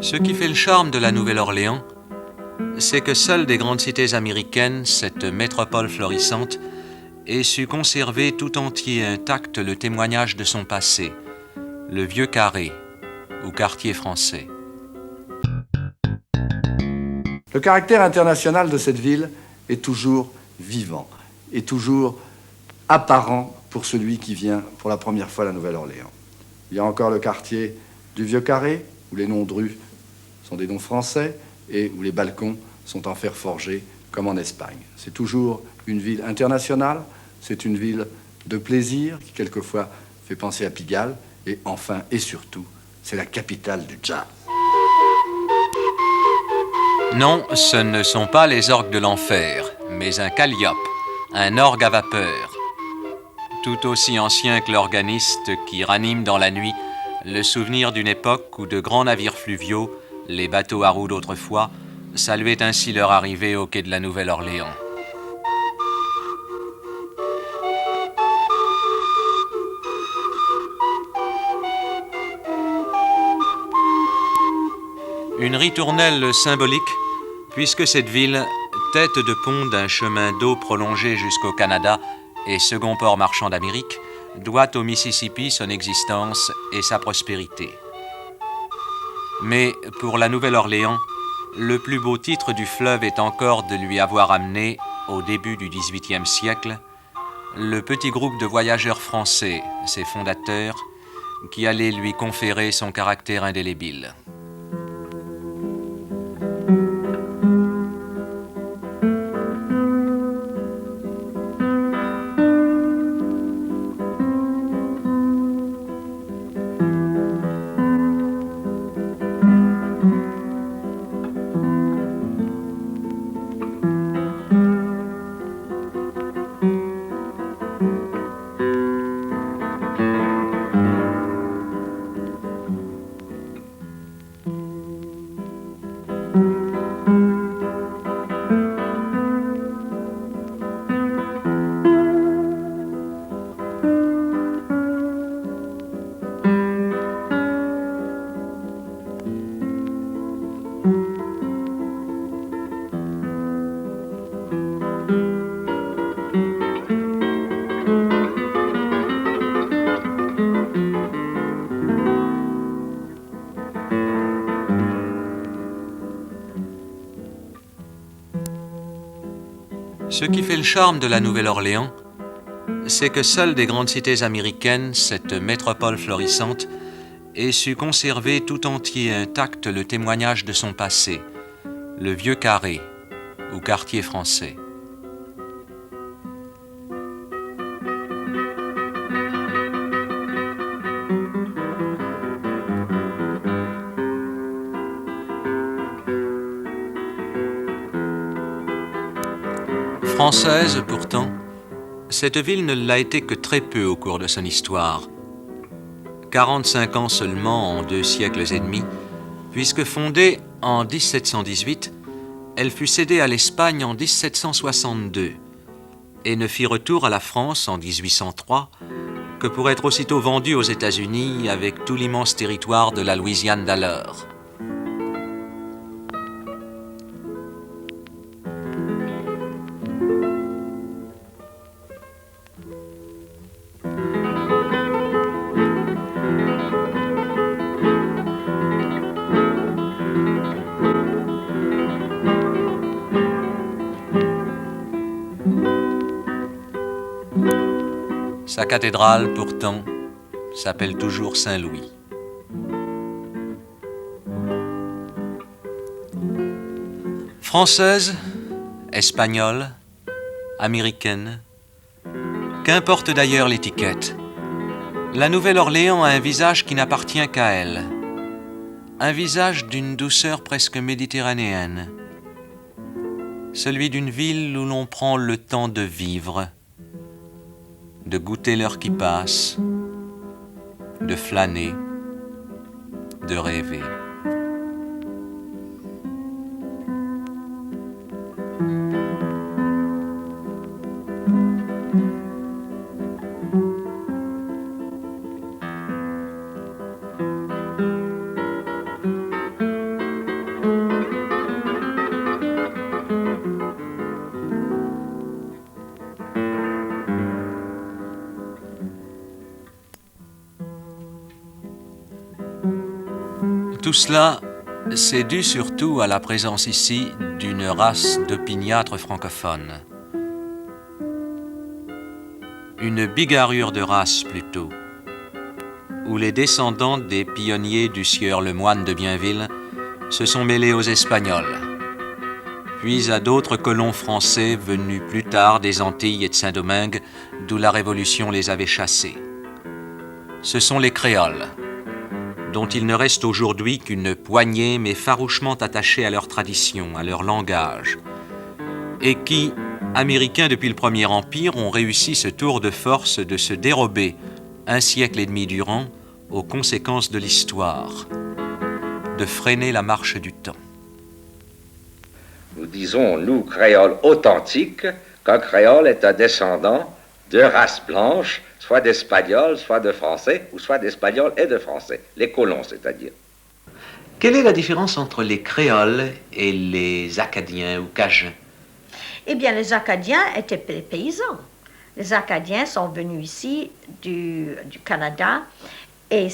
Ce qui fait le charme de la Nouvelle-Orléans, c'est que seules des grandes cités américaines, cette métropole florissante, aient su conserver tout entier intact le témoignage de son passé, le vieux carré ou quartier français. Le caractère international de cette ville est toujours vivant, est toujours apparent pour celui qui vient pour la première fois à la Nouvelle-Orléans. Il y a encore le quartier du Vieux Carré, où les noms de rues sont des noms français et où les balcons sont en fer forgé, comme en Espagne. C'est toujours une ville internationale, c'est une ville de plaisir, qui quelquefois fait penser à Pigalle, et enfin et surtout, c'est la capitale du jazz. Non, ce ne sont pas les orgues de l'enfer, mais un calliope, un orgue à vapeur, tout aussi ancien que l'organiste qui ranime dans la nuit le souvenir d'une époque où de grands navires fluviaux, les bateaux à roues d'autrefois, saluaient ainsi leur arrivée au quai de la Nouvelle-Orléans. Une ritournelle symbolique, puisque cette ville, tête de pont d'un chemin d'eau prolongé jusqu'au Canada et second port marchand d'Amérique, doit au Mississippi son existence et sa prospérité. Mais pour la Nouvelle-Orléans, le plus beau titre du fleuve est encore de lui avoir amené, au début du XVIIIe siècle, le petit groupe de voyageurs français, ses fondateurs, qui allaient lui conférer son caractère indélébile. Ce qui fait le charme de la Nouvelle-Orléans, c'est que seules des grandes cités américaines, cette métropole florissante, aient su conserver tout entier intact le témoignage de son passé, le vieux carré ou quartier français. Française, pourtant, cette ville ne l'a été que très peu au cours de son histoire. 45 ans seulement en 2 siècles et demi, puisque fondée en 1718, elle fut cédée à l'Espagne en 1762 et ne fit retour à la France en 1803 que pour être aussitôt vendue aux États-Unis avec tout l'immense territoire de la Louisiane d'alors. Sa cathédrale, pourtant, s'appelle toujours Saint-Louis. Française, espagnole, américaine, qu'importe d'ailleurs l'étiquette, la Nouvelle-Orléans a un visage qui n'appartient qu'à elle. Un visage d'une douceur presque méditerranéenne. Celui d'une ville où l'on prend le temps de vivre, de goûter l'heure qui passe, de flâner, de rêver. Tout cela, c'est dû surtout à la présence ici d'une race d'opiniâtres francophones. Une bigarrure de race plutôt, où les descendants des pionniers du sieur Lemoine de Bienville se sont mêlés aux Espagnols, puis à d'autres colons français venus plus tard des Antilles et de Saint-Domingue, d'où la Révolution les avait chassés. Ce sont les créoles, dont il ne reste aujourd'hui qu'une poignée, mais farouchement attachés à leur tradition, à leur langage, et qui, américains depuis le Premier Empire, ont réussi ce tour de force de se dérober, un siècle et demi durant, aux conséquences de l'histoire, de freiner la marche du temps. Nous disons, nous, créoles authentiques, qu'un créole est un descendant de race blanche, soit d'Espagnols, soit de Français, ou soit d'Espagnols et de Français, les colons, c'est-à-dire. Quelle est la différence entre les créoles et les Acadiens ou Cajuns? Eh bien, les Acadiens étaient des paysans. Les Acadiens sont venus ici du Canada et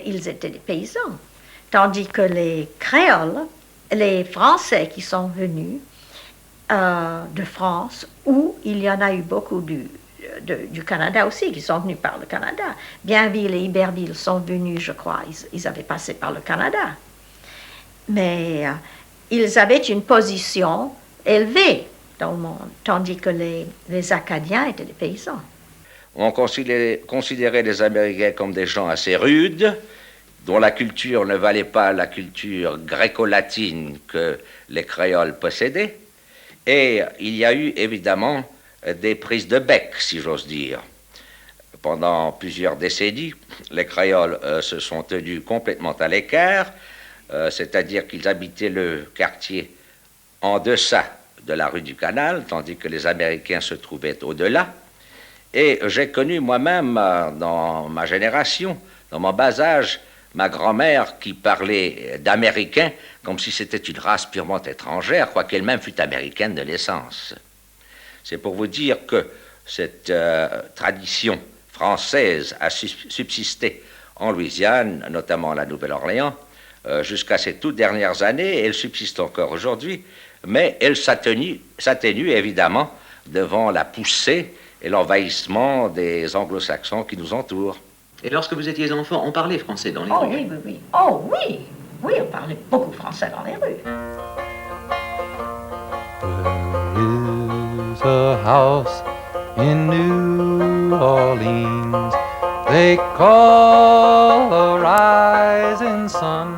ils étaient des paysans. Tandis que les créoles, les Français qui sont venus de France, où il y en a eu beaucoup du Canada aussi, qui sont venus par le Canada. Bienville et Iberville sont venus, je crois, ils avaient passé par le Canada. Mais ils avaient une position élevée dans le monde, tandis que les Acadiens étaient des paysans. On considérait les Américains comme des gens assez rudes, dont la culture ne valait pas la culture gréco-latine que les créoles possédaient. Et il y a eu évidemment des prises de bec, si j'ose dire. Pendant plusieurs décennies, les créoles se sont tenus complètement à l'écart, c'est-à-dire qu'ils habitaient le quartier en deçà de la rue du Canal, tandis que les Américains se trouvaient au-delà. Et j'ai connu moi-même, dans ma génération, dans mon bas âge, ma grand-mère qui parlait d'Américains comme si c'était une race purement étrangère, quoiqu'elle-même fût américaine de l'essence. C'est pour vous dire que cette tradition française a subsisté en Louisiane, notamment à la Nouvelle-Orléans, jusqu'à ces toutes dernières années, et elle subsiste encore aujourd'hui, mais elle s'atténue évidemment devant la poussée et l'envahissement des anglo-saxons qui nous entourent. Et lorsque vous étiez enfant, on parlait français dans les rues? Oh oui, oui, oui. Oh oui, oui, on parlait beaucoup français dans les rues. There is a house in New Orleans they call a rising sun.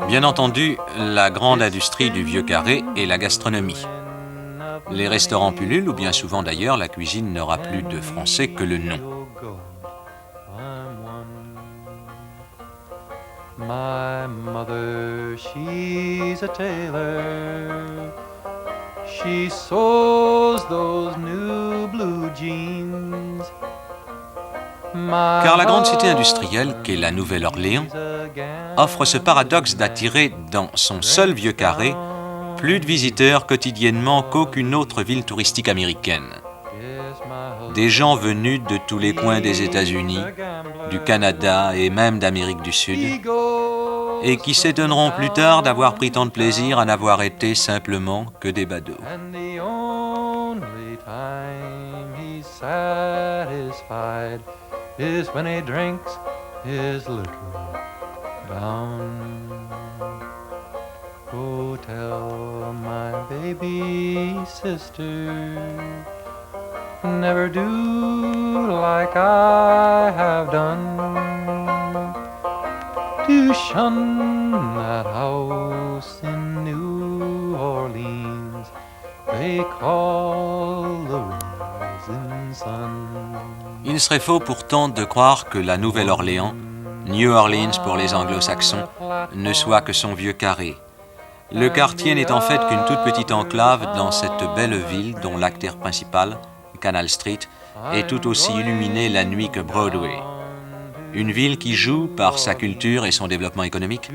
Bien entendu, la grande industrie du Vieux Carré est la gastronomie. Les restaurants pullulent, ou bien souvent d'ailleurs, la cuisine n'aura plus de français que le nom. My mother, she's a tailor. She sews those new blue jeans. Car la grande cité industrielle, qu'est la Nouvelle-Orléans, offre ce paradoxe d'attirer dans son seul Vieux Carré plus de visiteurs quotidiennement qu'aucune autre ville touristique américaine. Des gens venus de tous les coins des États-Unis, du Canada et même d'Amérique du Sud, et qui s'étonneront plus tard d'avoir pris tant de plaisir à n'avoir été simplement que des badauds. And the only time he's satisfied is when he drinks his liquor down. Go tell my baby sister, never do like I have done, to shun that house in New Orleans they call the rising sun. Il serait faux pourtant de croire que la Nouvelle-Orléans, New Orleans pour les anglo-saxons, ne soit que son Vieux Carré. Le quartier n'est en fait qu'une toute petite enclave dans cette belle ville dont l'acteur principal, Canal Street, est tout aussi illuminé la nuit que Broadway. Une ville qui joue, par sa culture et son développement économique,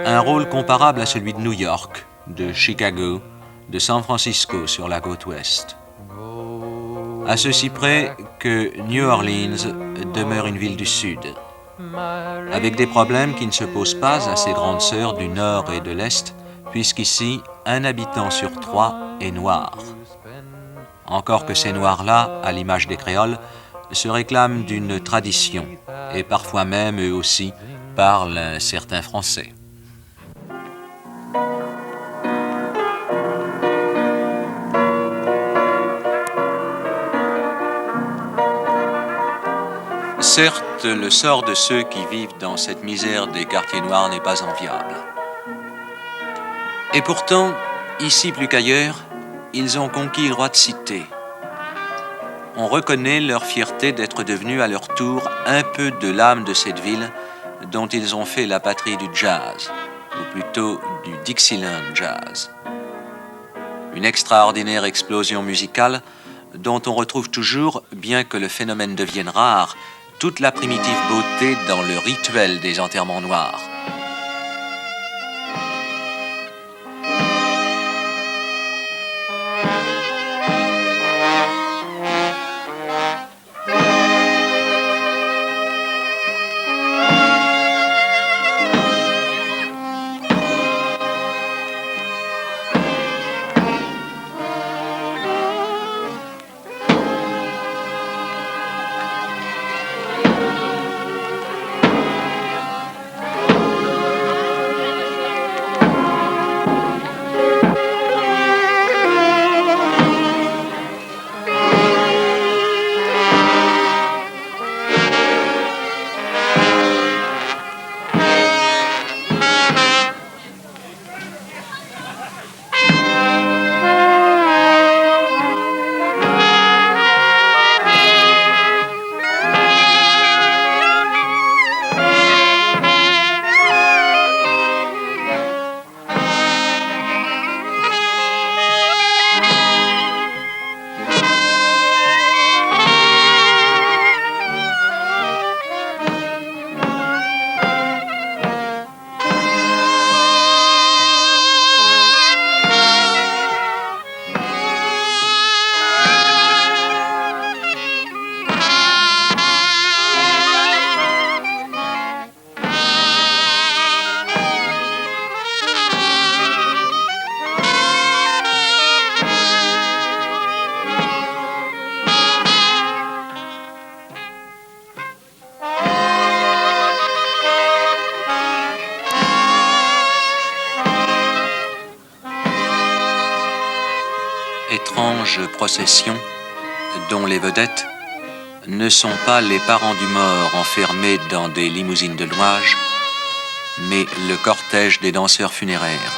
un rôle comparable à celui de New York, de Chicago, de San Francisco sur la côte ouest. À ceci près que New Orleans demeure une ville du Sud. avec des problèmes qui ne se posent pas à ces grandes sœurs du Nord et de l'Est, puisqu'ici, un habitant sur 3 est noir. Encore que ces noirs-là, à l'image des créoles, se réclament d'une tradition, et parfois même, eux aussi, parlent un certain français. Certes, le sort de ceux qui vivent dans cette misère des quartiers noirs n'est pas enviable. Et pourtant, ici plus qu'ailleurs, ils ont conquis le droit de cité. On reconnaît leur fierté d'être devenus à leur tour un peu de l'âme de cette ville dont ils ont fait la patrie du jazz, ou plutôt du Dixieland jazz. Une extraordinaire explosion musicale dont on retrouve toujours, bien que le phénomène devienne rare, toute la primitive beauté dans le rituel des enterrements noirs. Étrange procession dont les vedettes ne sont pas les parents du mort enfermés dans des limousines de louage, mais le cortège des danseurs funéraires.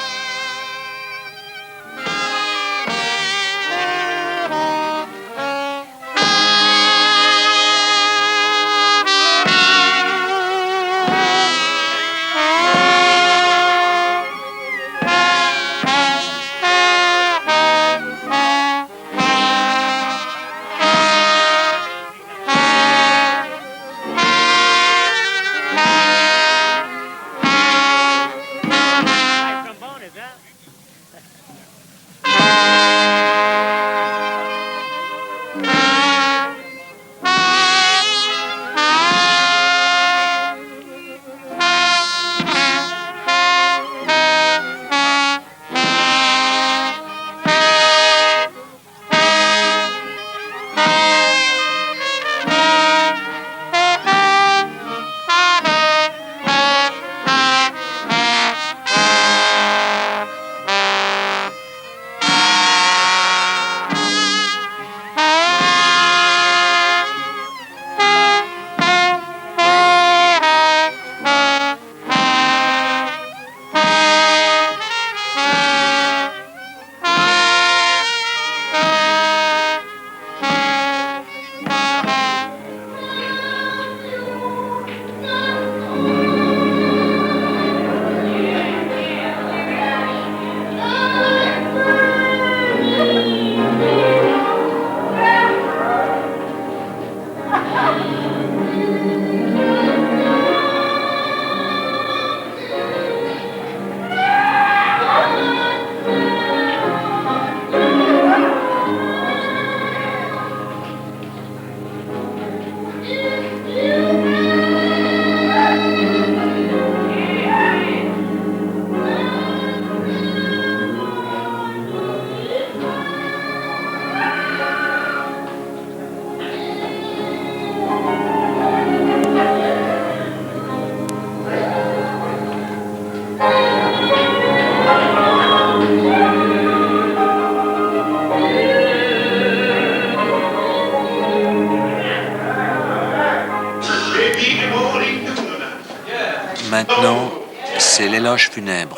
Maintenant, c'est l'éloge funèbre.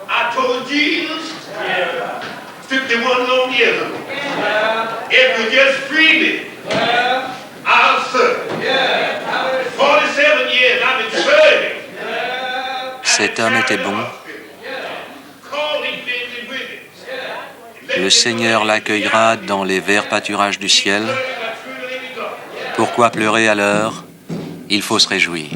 I told Jesus 51 long years ago, if you just free me, I'll serve. 47 years I've been serving. Cet homme était bon. Le Seigneur l'accueillera dans les verts pâturages du ciel. Pourquoi pleurer alors? Il faut se réjouir.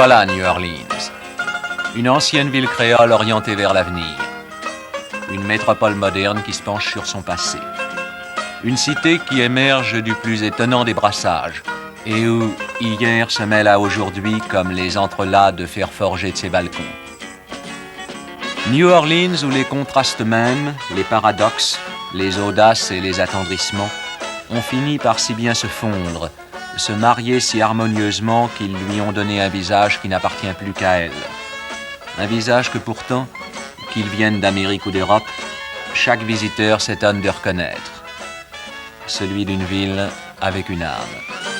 Voilà New Orleans, une ancienne ville créole orientée vers l'avenir, une métropole moderne qui se penche sur son passé, une cité qui émerge du plus étonnant des brassages et où hier se mêle à aujourd'hui comme les entrelacs de fer forgé de ses balcons. New Orleans où les contrastes mêmes, les paradoxes, les audaces et les attendrissements ont fini par si bien se fondre, se marier si harmonieusement qu'ils lui ont donné un visage qui n'appartient plus qu'à elle. Un visage que pourtant, qu'ils viennent d'Amérique ou d'Europe, chaque visiteur s'étonne de reconnaître. Celui d'une ville avec une âme.